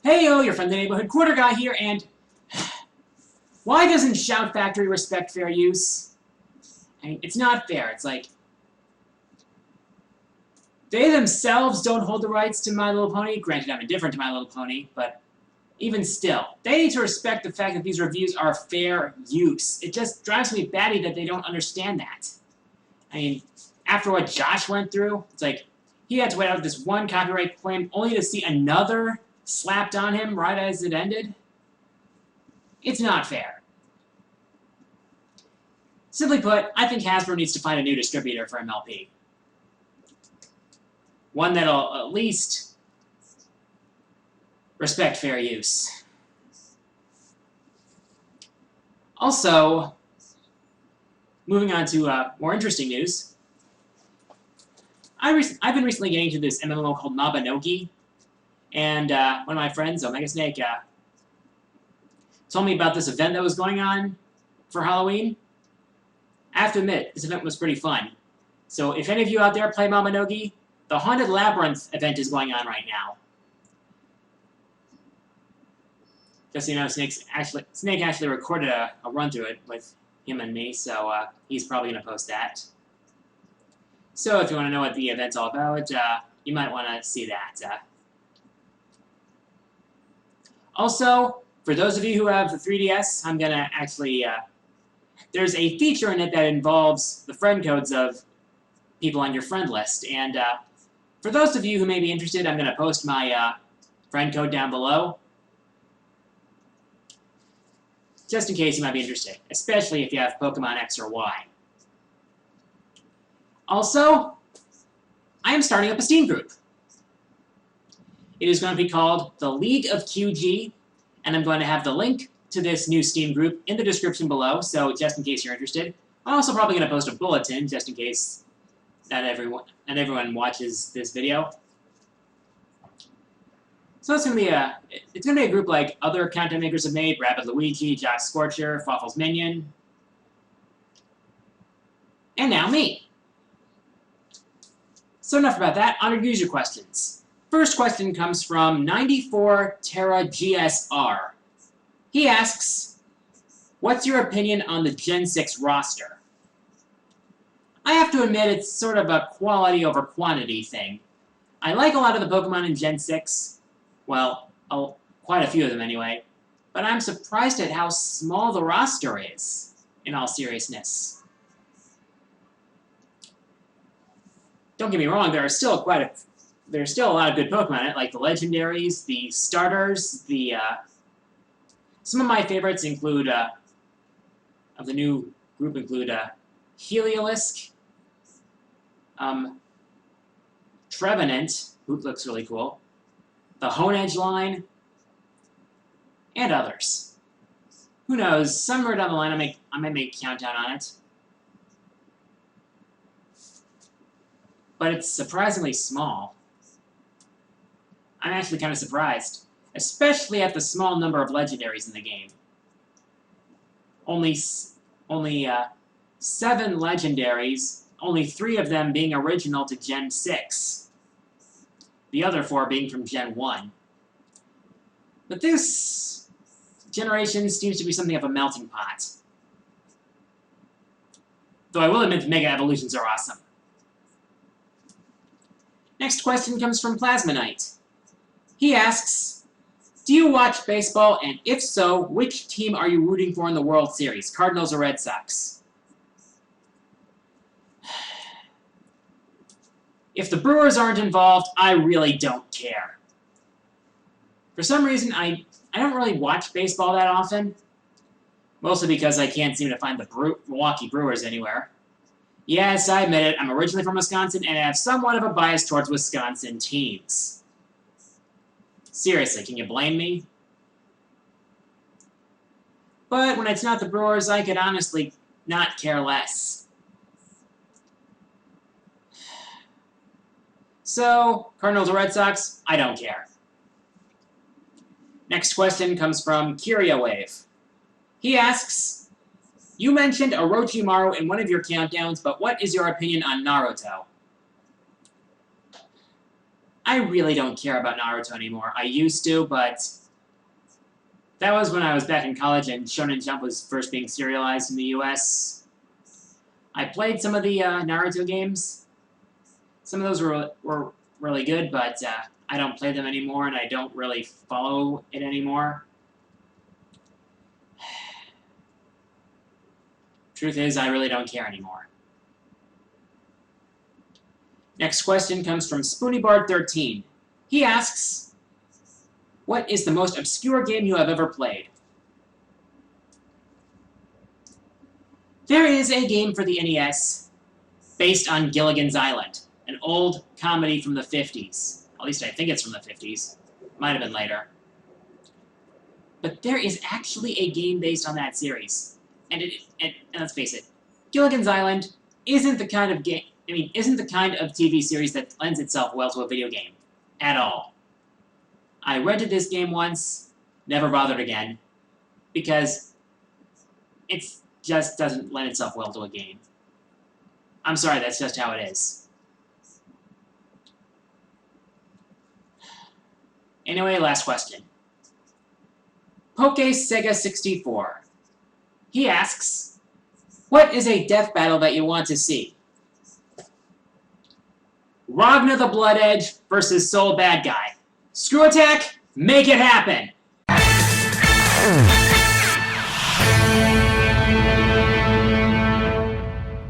Heyo, your friendly neighborhood quarter guy here, and why doesn't Shout Factory respect fair use? I mean, it's not fair. It's like they themselves don't hold the rights to My Little Pony. Granted, I'm indifferent to My Little Pony, but even still, they need to respect the fact that these reviews are fair use. It just drives me batty that they don't understand that. I mean, after what Josh went through, it's like he had to wait out this one copyright claim only to see another slapped on him right as it ended. It's not fair. Simply put, I think Hasbro needs to find a new distributor for MLP. One that'll at least respect fair use. Also, moving on to more interesting news, I've been recently getting into this MMO called Mabinogi, and one of my friends, Omega Snake, told me about this event that was going on for Halloween. I have to admit, this event was pretty fun. So if any of you out there play Mabinogi, the Haunted Labyrinth event is going on right now. Just so you know, Snake actually recorded a run through it with him and me, so he's probably going to post that. So if you want to know what the event's all about, you might want to see that. Also, for those of you who have the 3DS, I'm going to actually... there's a feature in it that involves the friend codes of people on your friend list. And for those of you who may be interested, I'm going to post my friend code down below. Just in case you might be interested, especially if you have Pokemon X or Y. Also, I am starting up a Steam group. It is going to be called the League of QG, and I'm going to have the link to this new Steam group in the description below, so just in case you're interested. I'm also probably going to post a bulletin, just in case not everyone watches this video. So it's going to be a group like other content makers have made: Rapid Luigi, Josh Scorcher, Fawful's Minion, and now me. So enough about that. Honored user questions. First question comes from 94 Terra GSR. He asks, what's your opinion on the Gen 6 roster? I have to admit it's sort of a quality over quantity thing. I like a lot of the Pokemon in Gen 6. Well, quite a few of them anyway. But I'm surprised at how small the roster is, in all seriousness. Don't get me wrong, there's still a lot of good Pokemon in it, like the legendaries, the starters, some of my favorites include, of the new group include Heliolisk, Trevenant, who looks really cool, the Honedge line, and others. Who knows, somewhere down the line I might make a countdown on it. But it's surprisingly small. I'm actually kind of surprised, especially at the small number of legendaries in the game. Only 7 legendaries, only 3 of them being original to Gen 6. The other 4 being from Gen 1. But this generation seems to be something of a melting pot. Though I will admit the Mega Evolutions are awesome. Next question comes from Plasmonite. He asks, do you watch baseball, and if so, which team are you rooting for in the World Series, Cardinals or Red Sox? If the Brewers aren't involved, I really don't care. For some reason, I don't really watch baseball that often, mostly because I can't seem to find the Milwaukee Brewers anywhere. Yes, I admit it, I'm originally from Wisconsin, and I have somewhat of a bias towards Wisconsin teams. Seriously, can you blame me? But when it's not the Brewers, I could honestly not care less. So, Cardinals or Red Sox, I don't care. Next question comes from KuriaWave. He asks, you mentioned Orochimaru in one of your countdowns, but what is your opinion on Naruto? I really don't care about Naruto anymore. I used to, but That was when I was back in college and Shonen Jump was first being serialized in the US. I played some of the Naruto games. Some of those were really good, but I don't play them anymore and I don't really follow it anymore. Truth is, I really don't care anymore. Next question comes from SpoonieBard13. He asks, what is the most obscure game you have ever played? There is a game for the NES based on Gilligan's Island, an old comedy from the 50s. At least I think it's from the 50s. Might have been later. But there is actually a game based on that series. And let's face it, Gilligan's Island isn't the kind of TV series that lends itself well to a video game. At all. I rented this game once, never bothered again, because it just doesn't lend itself well to a game. I'm sorry, that's just how it is. Anyway, last question. PokeSega64. He asks, what is a death battle that you want to see? Ragnar the Blood Edge versus Soul Bad Guy. Screw Attack, make it happen!